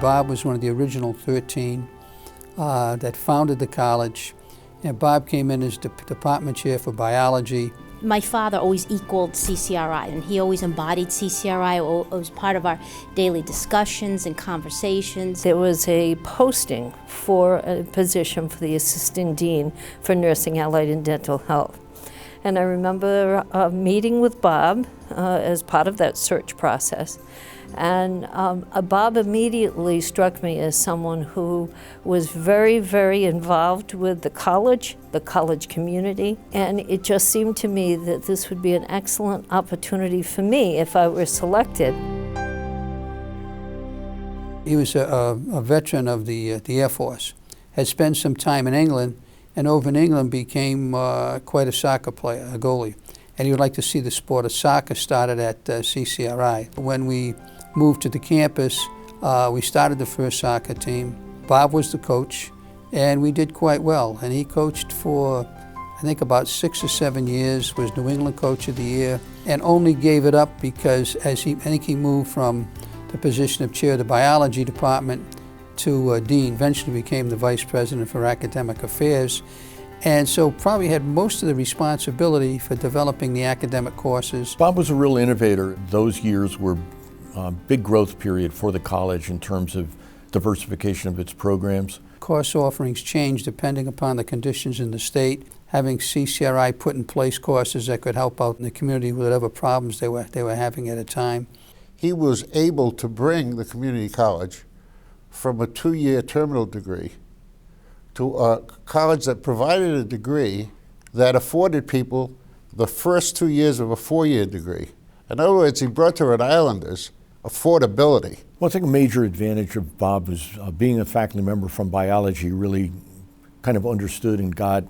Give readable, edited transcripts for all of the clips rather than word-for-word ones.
Bob was one of the original 13 that founded the college, and Bob came in as department chair for biology. My father always equaled CCRI, and he always embodied CCRI. It was part of our daily discussions and conversations. There was a posting for a position for the assistant dean for nursing, allied, and dental health. And I remember meeting with Bob as part of that search process. And Bob immediately struck me as someone who was very, very involved with the college community, and it just seemed to me that this would be an excellent opportunity for me if I were selected. He was a veteran of the Air Force, had spent some time in England, and over in England became quite a soccer player, a goalie. And he would like to see the sport of soccer started at CCRI. When we moved to the campus, we started the first soccer team. Bob was the coach, and we did quite well. And he coached for, I think, about 6 or 7 years, was New England Coach of the Year, and only gave it up because I think he moved from the position of chair of the biology department to dean, eventually became the vice president for academic affairs, and so probably had most of the responsibility for developing the academic courses. Bob was a real innovator. Those years were a big growth period for the college in terms of diversification of its programs. Course offerings changed depending upon the conditions in the state. Having CCRI put in place courses that could help out in the community with whatever problems they were having at a time. He was able to bring the community college from a 2-year terminal degree to a college that provided a degree that afforded people the first 2 years of a 4-year degree. In other words, he brought to Rhode Islanders affordability. Well, I think a major advantage of Bob was being a faculty member from biology. Really kind of understood and got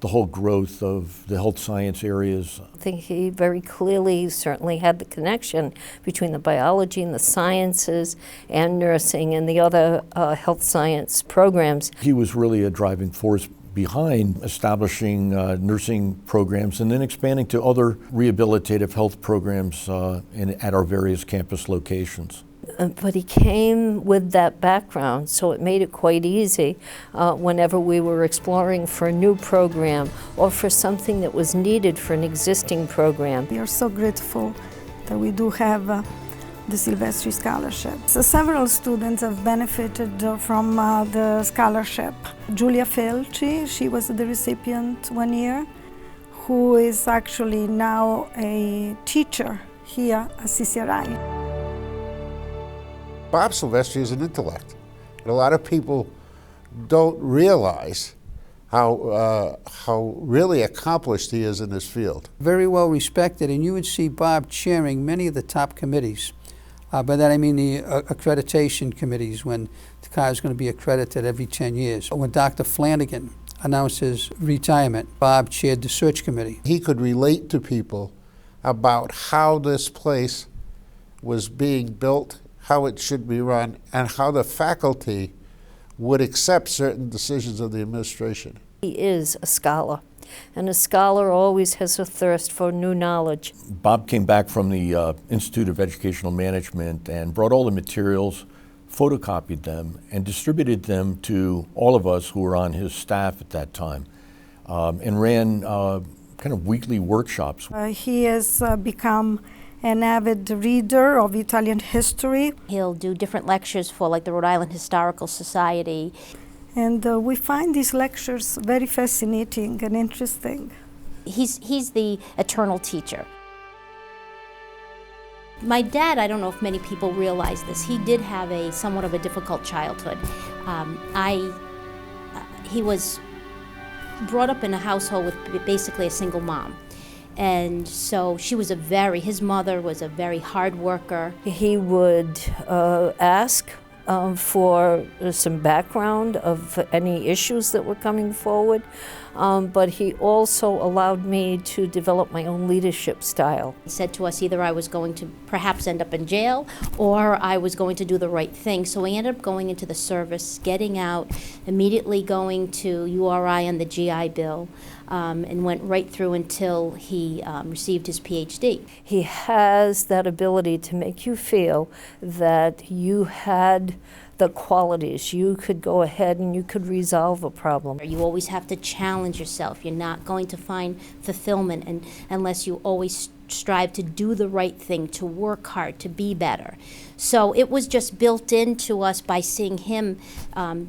the whole growth of the health science areas. I think he very clearly certainly had the connection between the biology and the sciences and nursing and the other health science programs. He was really a driving force behind establishing nursing programs and then expanding to other rehabilitative health programs at our various campus locations. But he came with that background, so it made it quite easy whenever we were exploring for a new program or for something that was needed for an existing program. We are so grateful that we do have the Silvestre Scholarship. So several students have benefited from the scholarship. Julia Felci, she was the recipient 1 year, who is actually now a teacher here at CCRI. Bob Silvestre is an intellect, and a lot of people don't realize how really accomplished he is in this field. Very well respected, and you would see Bob chairing many of the top committees. By that I mean the accreditation committees, when the car is going to be accredited every 10 years. When Dr. Flanagan announced his retirement, Bob chaired the search committee. He could relate to people about how this place was being built, how it should be run, and how the faculty would accept certain decisions of the administration. He is a scholar, and a scholar always has a thirst for new knowledge. Bob came back from the Institute of Educational Management and brought all the materials, photocopied them, and distributed them to all of us who were on his staff at that time, and ran kind of weekly workshops. He has become an avid reader of Italian history. He'll do different lectures for like the Rhode Island Historical Society. And we find these lectures very fascinating and interesting. He's the eternal teacher. My dad, I don't know if many people realize this, he did have somewhat of a difficult childhood. He was brought up in a household with basically a single mom. And so his mother was a very hard worker. He would ask for some background of any issues that were coming forward, but he also allowed me to develop my own leadership style. He said to us either I was going to perhaps end up in jail or I was going to do the right thing. So I ended up going into the service, getting out, immediately going to URI on the GI Bill, and went right through until he received his PhD. He has that ability to make you feel that you had the qualities. You could go ahead and you could resolve a problem. You always have to challenge yourself. You're not going to find fulfillment unless you always strive to do the right thing, to work hard, to be better. So it was just built into us by seeing him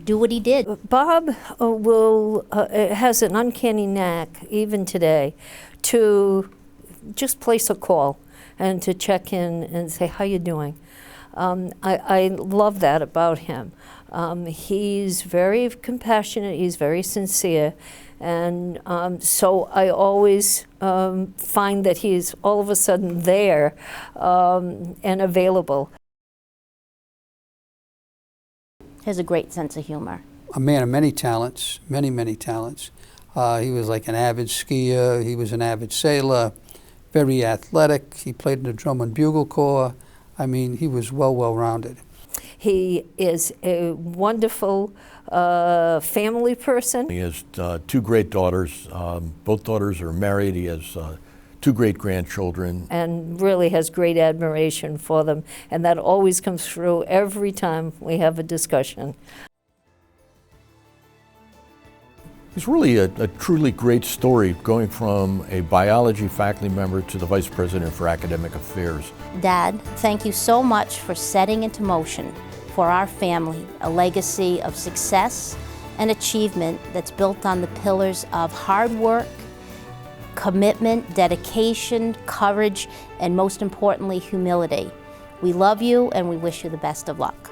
do what he did. Bob has an uncanny knack, even today, to just place a call and to check in and say, how you doing? I love that about him. He's very compassionate, he's very sincere, and so I always find that he's all of a sudden there and available. He has a great sense of humor. A man of many talents, many talents. He was like an avid skier, he was an avid sailor, very athletic. He played in the drum and bugle corps. I mean, he was well-rounded. He is a wonderful family person. He has two great daughters. Both daughters are married. He has two great grandchildren. And really has great admiration for them. And that always comes through every time we have a discussion. It's really a truly great story, going from a biology faculty member to the Vice President for Academic Affairs. Dad, thank you so much for setting into motion for our family a legacy of success and achievement that's built on the pillars of hard work, commitment, dedication, courage, and most importantly, humility. We love you and we wish you the best of luck.